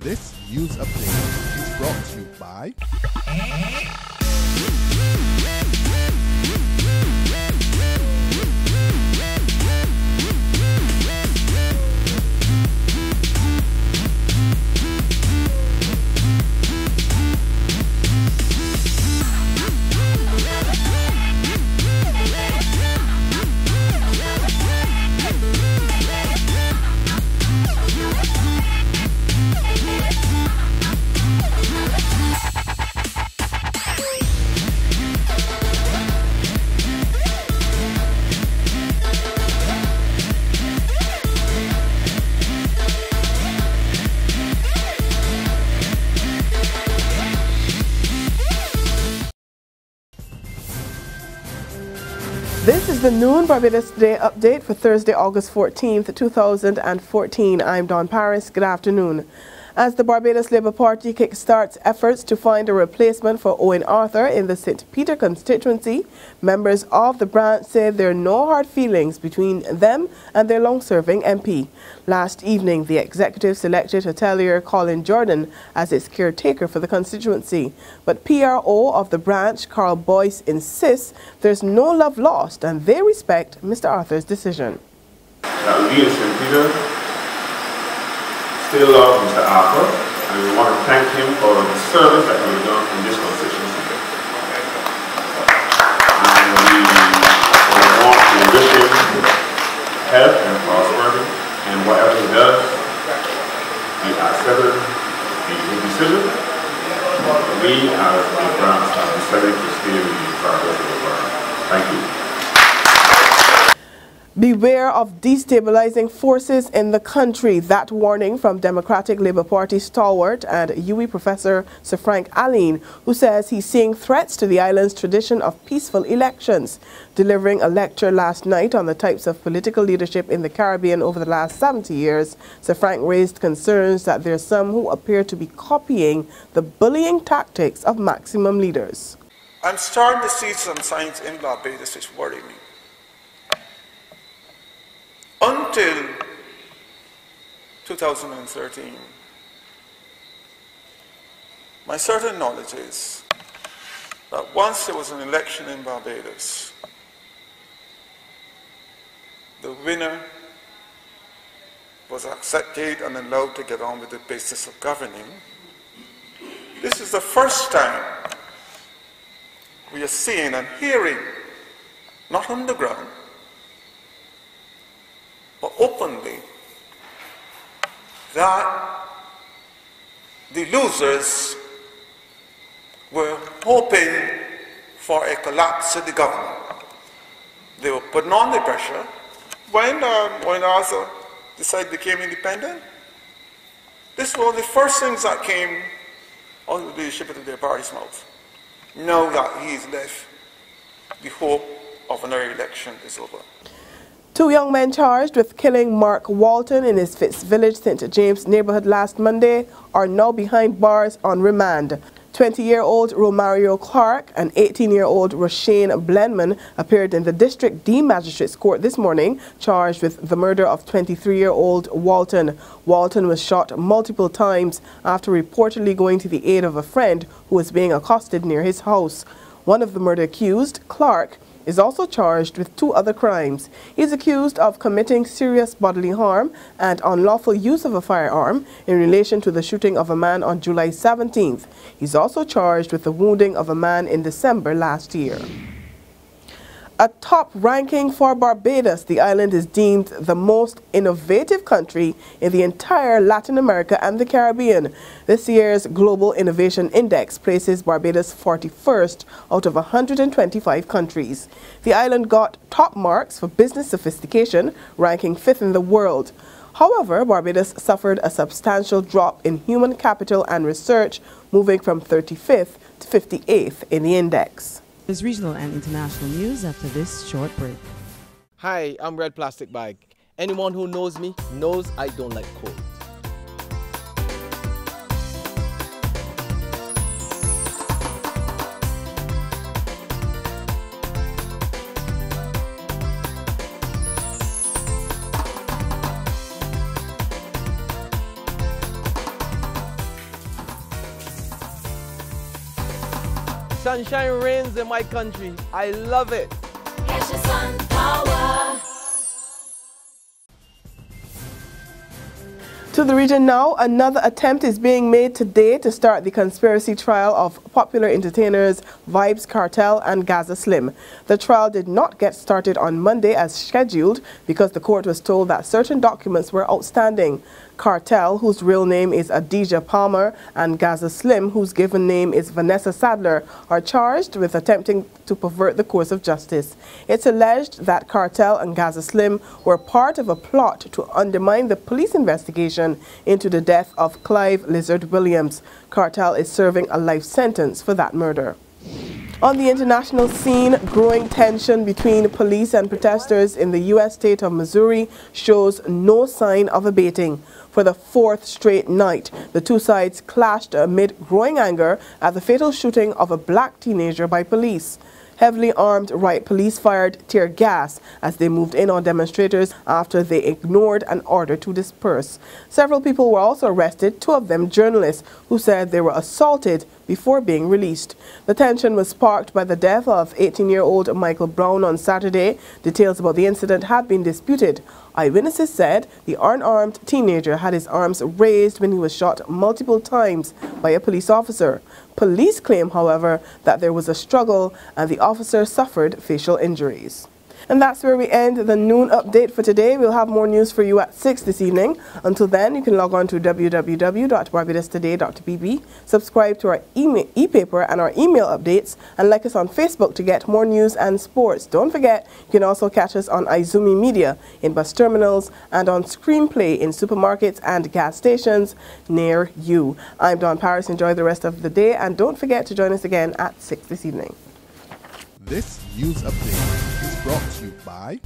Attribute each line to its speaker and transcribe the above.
Speaker 1: This news update is brought to you by
Speaker 2: This is the noon Barbados Today update for Thursday, August 14th, 2014. I'm Dawn Paris. Good afternoon. As the Barbados Labour Party kickstarts efforts to find a replacement for Owen Arthur in the St. Peter constituency, members of the branch said there are no hard feelings between them and their long-serving MP. Last evening, the executive selected hotelier Colin Jordan as its caretaker for the constituency. But PRO of the branch, Carl Boyce, insists there's no love lost and they respect Mr. Arthur's decision.
Speaker 3: We in St. Peter still love Mr. Arthur, and we want to thank him for the service that he has done in this constituency. And we want to wish him health and prosperity, and whatever he does, we accept his decision. We as a branch have decided to stay with the Barbados. Thank you.
Speaker 2: Beware of destabilizing forces in the country. That warning from Democratic Labour Party stalwart and UWI professor Sir Frank Alleyne, who says he's seeing threats to the island's tradition of peaceful elections. Delivering a lecture last night on the types of political leadership in the Caribbean over the last 70 years, Sir Frank raised concerns that there are some who appear to be copying the bullying tactics of maximum leaders.
Speaker 4: I'm starting to see some signs in Barbados which worry me. Until 2013, my certain knowledge is that once there was an election in Barbados, the winner was accepted and allowed to get on with the business of governing. This is the first time we are seeing and hearing, not on the ground, but openly, that the losers were hoping for a collapse of the government. They were putting on the pressure. When Arthur decided to become independent, this was the first things that came on the leadership of their party's mouth. Now that he's left, the hope of another election is over.
Speaker 2: Two young men charged with killing Mark Walton in his Fitz Village, St. James neighborhood last Monday are now behind bars on remand. 20-year-old Romario Clark and 18-year-old Roshane Blenman appeared in the District D Magistrates Court this morning, charged with the murder of 23-year-old Walton. Walton was shot multiple times after reportedly going to the aid of a friend who was being accosted near his house. One of the murder accused, Clark, is also charged with two other crimes. He is accused of committing serious bodily harm and unlawful use of a firearm in relation to the shooting of a man on July 17th. He's also charged with the wounding of a man in December last year. A top ranking for Barbados, the island is deemed the most innovative country in the entire Latin America and the Caribbean. This year's Global Innovation Index places Barbados 41st out of 125 countries. The island got top marks for business sophistication, ranking 5th in the world. However, Barbados suffered a substantial drop in human capital and research, moving from 35th to 58th in the index.
Speaker 5: There's regional and international news after this short break.
Speaker 6: Hi, I'm Red Plastic Bag. Anyone who knows me knows I don't like cold. Sunshine reigns in my country. I love it.
Speaker 7: Get your sun power.
Speaker 2: To the region now, another attempt is being made today to start the conspiracy trial of popular entertainers Vybz Kartel and Gaza Slim. The trial did not get started on Monday as scheduled because the court was told that certain documents were outstanding. Kartel, whose real name is Adidja Palmer, and Gaza Slim, whose given name is Vanessa Sadler, are charged with attempting to pervert the course of justice. It's alleged that Kartel and Gaza Slim were part of a plot to undermine the police investigation into the death of Clive Lizard Williams. Kartel is serving a life sentence for that murder. On the international scene, growing tension between police and protesters in the U.S. state of Missouri shows no sign of abating. For the fourth straight night, the two sides clashed amid growing anger at the fatal shooting of a black teenager by police. Heavily armed riot police fired tear gas as they moved in on demonstrators after they ignored an order to disperse. Several people were also arrested, two of them journalists, who said they were assaulted before being released. The tension was sparked by the death of 18-year-old Michael Brown on Saturday. Details about the incident have been disputed. Eyewitnesses said the unarmed teenager had his arms raised when he was shot multiple times by a police officer. Police claim, however, that there was a struggle and the officer suffered facial injuries. And that's where we end the noon update for today. We'll have more news for you at 6 this evening. Until then, you can log on to www.barbadostoday.bb, subscribe to our e-paper and our email updates, and like us on Facebook to get more news and sports. Don't forget, you can also catch us on Izumi Media in bus terminals and on Screenplay in supermarkets and gas stations near you. I'm Dawn Paris. Enjoy the rest of the day, and don't forget to join us again at 6 this evening.
Speaker 1: This news update is brought to you by